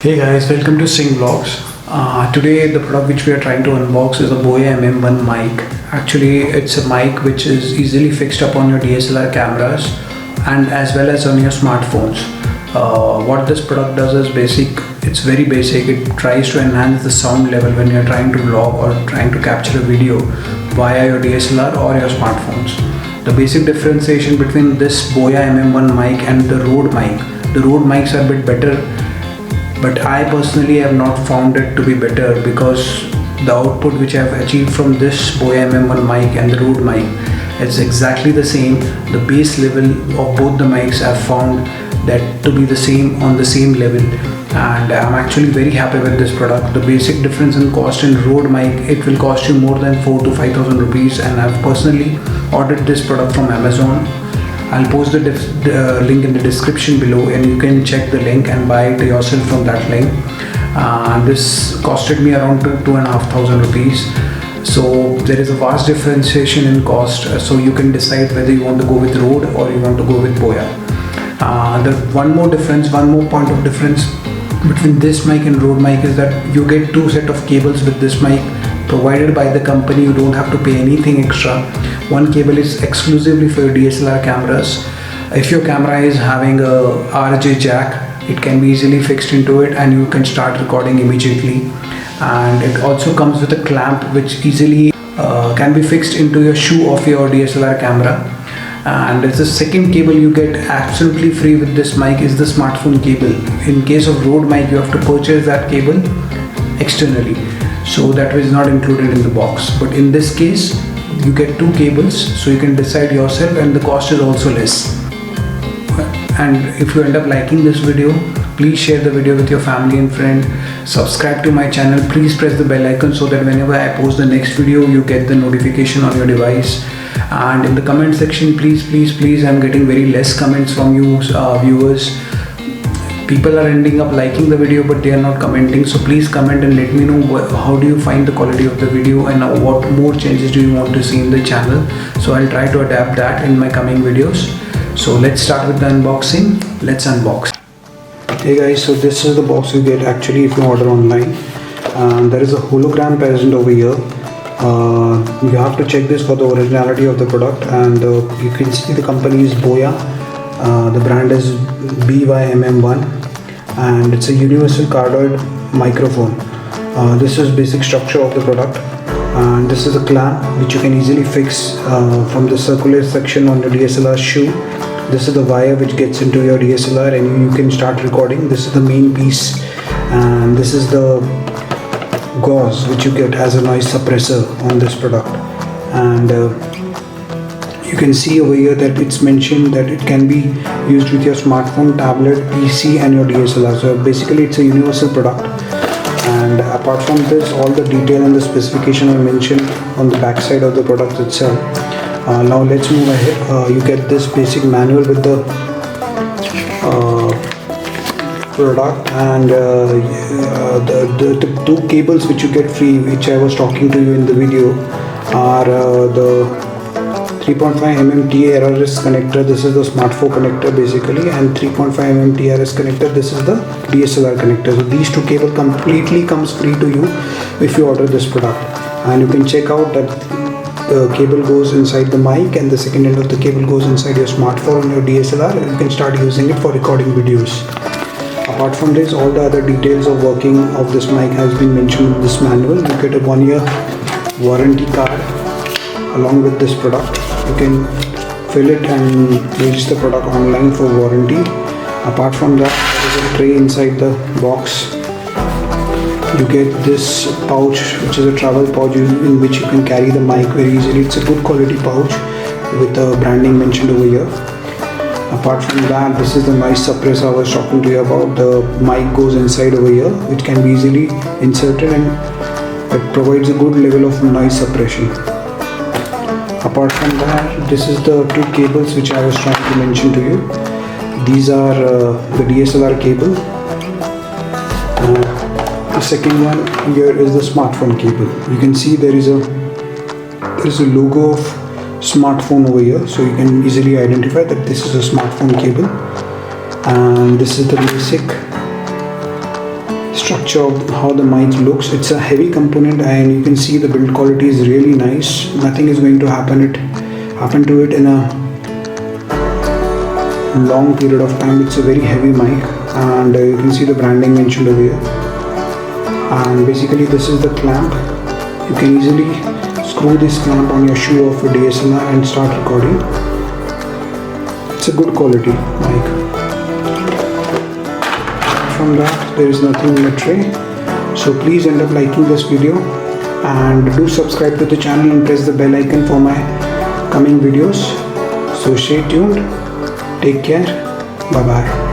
Hey guys, welcome to Sing Vlogs. Today the product which we are trying to unbox is a Boya MM1 mic. Actually it's a mic which is easily fixed up on your DSLR cameras and as well as on your smartphones. What this product does is it's very basic. It tries to enhance the sound level when you're trying to vlog or trying to capture a video via your DSLR or your smartphones. The basic differentiation between this Boya MM1 mic and the Rode mic. The Rode mics are a bit better, but I personally have not found it to be better because the output which I have achieved from this Boya MM1 mic and the Rode mic, it's exactly the same. The base level of both the mics I've found that to be the same on the same level, and I'm actually very happy with this product. The basic difference in cost in Rode mic, it will cost you more than 4,000 to 5,000 rupees, and I've personally ordered this product from Amazon. I'll post the link in the description below and you can check the link and buy it yourself from that link. This costed me around 2,500 rupees. So there is a vast differentiation in cost, so you can decide whether you want to go with Rode or you want to go with Boya. One more point of difference between this mic and Rode mic is that you get two set of cables with this mic provided by the company. You don't have to pay anything extra. One cable is exclusively for your DSLR cameras. If your camera is having a RJ jack, it can be easily fixed into it and you can start recording immediately. And it also comes with a clamp which easily can be fixed into your shoe of your DSLR camera. And the second cable you get absolutely free with this mic is the smartphone cable. In case of Rode mic, you have to purchase that cable externally, so that is not included in the box. But in this case you get two cables, so you can decide yourself, and the cost is also less. And if you end up liking this video, please share the video with your family and friend. Subscribe to my channel. Please press the bell icon so that whenever I post the next video, you get the notification on your device. And in the comment section, please, I'm getting very less comments from you viewers. People are ending up liking the video but they are not commenting, so please comment and let me know how do you find the quality of the video and what more changes do you want to see in the channel. So I'll try to adapt that in my coming videos. So let's start with the unboxing. Let's unbox. Hey guys, so this is the box you get actually if you order online. There is a hologram present over here. You have to check this for the originality of the product, and you can see the company is Boya. The brand is BYMM1 and it's a universal cardioid microphone. This is basic structure of the product, and this is a clamp which you can easily fix from the circular section on the DSLR shoe. This is the wire which gets into your DSLR and you can start recording. This is the main piece, and this is the gauze which you get as a noise suppressor on this product. And you can see over here that it's mentioned that it can be used with your smartphone, tablet, PC and your DSLR. So basically it's a universal product, and apart from this, all the detail and the specification are mentioned on the back side of the product itself. Now let's move ahead. You get this basic manual with the product, and the two cables which you get free, which I was talking to you in the video, are the 3.5mm TRRS connector. This is the smartphone connector basically, and 3.5mm TRRS connector. This is the DSLR connector. So these two cables completely comes free to you if you order this product. And you can check out that the cable goes inside the mic and the second end of the cable goes inside your smartphone and your DSLR, and you can start using it for recording videos. Apart from this, all the other details of working of this mic has been mentioned in this manual. You get a 1-year warranty card along with this product. You can fill it and register the product online for warranty. Apart from that, there is a tray inside the box. You get this pouch, which is a travel pouch in which you can carry the mic very easily. It's a good quality pouch with the branding mentioned over here. Apart from that, this is the noise suppressor I was talking to you about. The mic goes inside over here, which can be easily inserted, and it provides a good level of noise suppression. Apart from that, this is the two cables which I was trying to mention to you. These are the DSLR cable. The second one here is the smartphone cable. You can see there is a logo of smartphone over here, so you can easily identify that this is a smartphone cable. And this is the basic structure of how the mic looks. It's a heavy component and you can see the build quality is really nice. Nothing is going to happen to it in a long period of time. It's a very heavy mic and you can see the branding mentioned over here. And basically this is the clamp. You can easily screw this clamp on your shoe of a DSLR and start recording. It's a good quality mic. From that, there is nothing in the tray. So please end up liking this video and do subscribe to the channel and press the bell icon for my coming videos. So stay tuned. Take care. Bye bye.